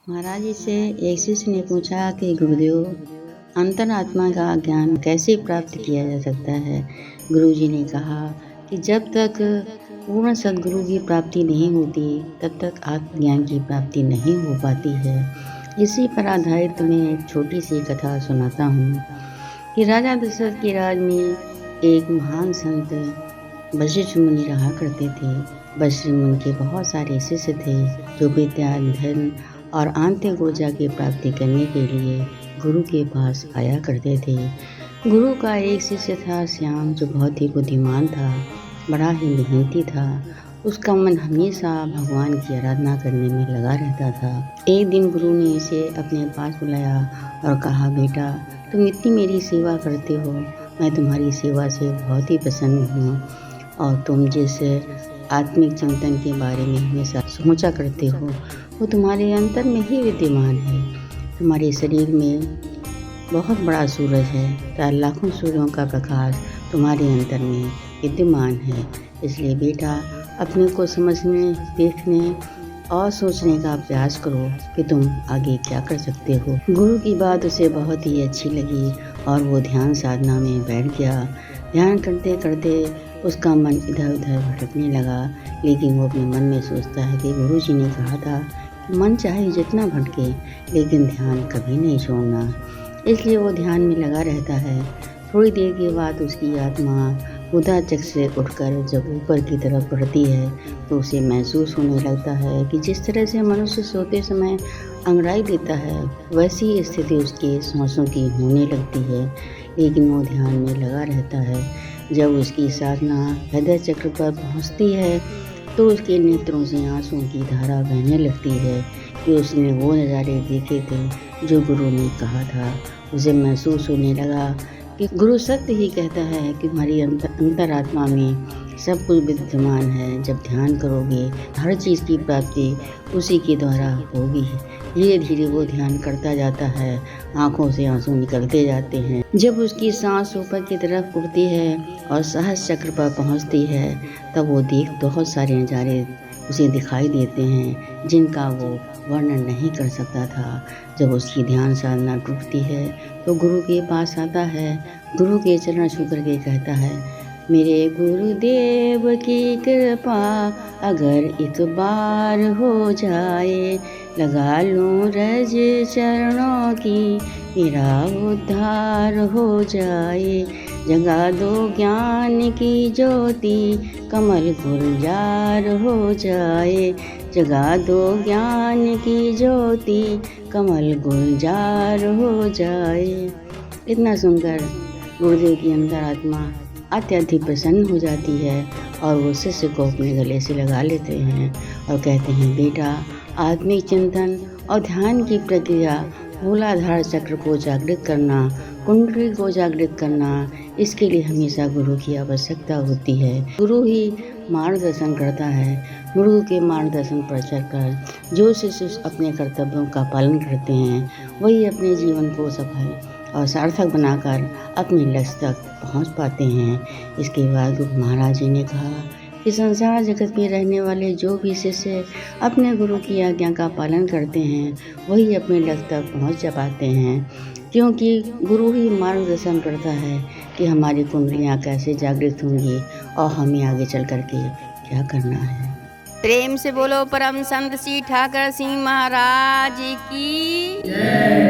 महाराज जी से एक शिष्य ने पूछा कि गुरुदेव, अंतरात्मा का ज्ञान कैसे प्राप्त किया जा सकता है। गुरु जी ने कहा कि जब तक पूर्ण सद्गुरु की प्राप्ति नहीं होती तब तक आत्मज्ञान की प्राप्ति नहीं हो पाती है। इसी पर आधारित मैं एक छोटी सी कथा सुनाता हूँ कि राजा दशरथ के राज में एक महान संत वशिष्ठ मुनि रहा करते थे। वशिष्ठ मुनि के बहुत सारे शिष्य थे जो विद्या, धन और आंतरिक ऊर्जा की प्राप्ति करने के लिए गुरु के पास आया करते थे। गुरु का एक शिष्य था श्याम, जो बहुत ही बुद्धिमान था, बड़ा ही मेहनती था। उसका मन हमेशा भगवान की आराधना करने में लगा रहता था। एक दिन गुरु ने इसे अपने पास बुलाया और कहा, बेटा, तुम इतनी मेरी सेवा करते हो, मैं तुम्हारी सेवा से बहुत ही प्रसन्न हूँ और तुम जिस आत्मिक चिंतन के बारे में हमेशा सोचा करते हो वो तुम्हारे अंतर में ही विद्यमान है। तुम्हारे शरीर में बहुत बड़ा सूरज है, 4 लाखों सूर्यों का प्रकाश तुम्हारे अंतर में विद्यमान है। इसलिए बेटा, अपने को समझने, देखने और सोचने का प्रयास करो कि तुम आगे क्या कर सकते हो। गुरु की बात उसे बहुत ही अच्छी लगी और वो ध्यान साधना में बैठ गया। ध्यान करते करते उसका मन इधर उधर भटकने लगा, लेकिन वो अपने मन में सोचता है कि गुरु जी ने कहा था कि मन चाहे जितना भटके लेकिन ध्यान कभी नहीं छोड़ना। इसलिए वो ध्यान में लगा रहता है। थोड़ी देर के बाद उसकी आत्मा उदाचक से उठकर जब ऊपर की तरफ बढ़ती है तो उसे महसूस होने लगता है कि जिस तरह से मनुष्य सोते समय अंगड़ाई देता है, वैसी स्थिति उसके सांसों की होने लगती है। लेकिन वो ध्यान में लगा रहता है। जब उसकी साधना हृदय चक्र पर पहुंचती है तो उसके नेत्रों से आंसुओं की धारा बहने लगती है कि उसने वो नज़ारे देखे थे जो गुरु ने कहा था। उसे महसूस होने लगा कि गुरु सत्य ही कहता है कि हमारी अंतरात्मा में सब कुछ विद्यमान है। जब ध्यान करोगे हर चीज़ की प्राप्ति उसी के द्वारा होगी। धीरे धीरे वो ध्यान करता जाता है, आंखों से आंसू निकलते जाते हैं। जब उसकी सांस ऊपर की तरफ उड़ती है और सहस्र चक्र पर पहुंचती है तब वो बहुत सारे नज़ारे उसे दिखाई देते हैं जिनका वो वर्णन नहीं कर सकता था। जब उसकी ध्यान साधना टूटती है तो गुरु के पास आता है। गुरु के चरण छू करके कहता है, मेरे गुरुदेव की कृपा अगर एक बार हो जाए, लगा लूं रज चरणों की, मेरा उद्धार हो जाए। जगा दो ज्ञान की ज्योति, कमल गुलजार हो जाए। जगा दो ज्ञान की ज्योति, कमल गुलजार हो जाए। इतना सुनकर गुरुदेव की अंतरात्मा अत्यधिक प्रसन्न हो जाती है और वो शिष्य को अपने गले से लगा लेते हैं और कहते हैं, बेटा, आत्मिक चिंतन और ध्यान की प्रक्रिया, मूलाधार चक्र को जागृत करना, कुंडली को जागृत करना, इसके लिए हमेशा गुरु की आवश्यकता होती है। गुरु ही मार्गदर्शन करता है। गुरु के मार्गदर्शन पर चलकर जो शिष्य अपने कर्तव्यों का पालन करते हैं वही अपने जीवन को सफल और सार्थक बनाकर अपने लक्ष्य तक पहुंच पाते हैं। इसके बाद गुरु महाराज जी ने कहा कि संसार जगत में रहने वाले जो भी शिष्य अपने गुरु की आज्ञा का पालन करते हैं वही अपने लक्ष्य तक पहुंच जा पाते हैं, क्योंकि गुरु ही मार्गदर्शन करता है कि हमारी कुंडलियाँ कैसे जागृत होंगी और हमें आगे चल करके क्या करना है। प्रेम से बोलो परम संत श्री ठाकर सिंह महाराज की जय।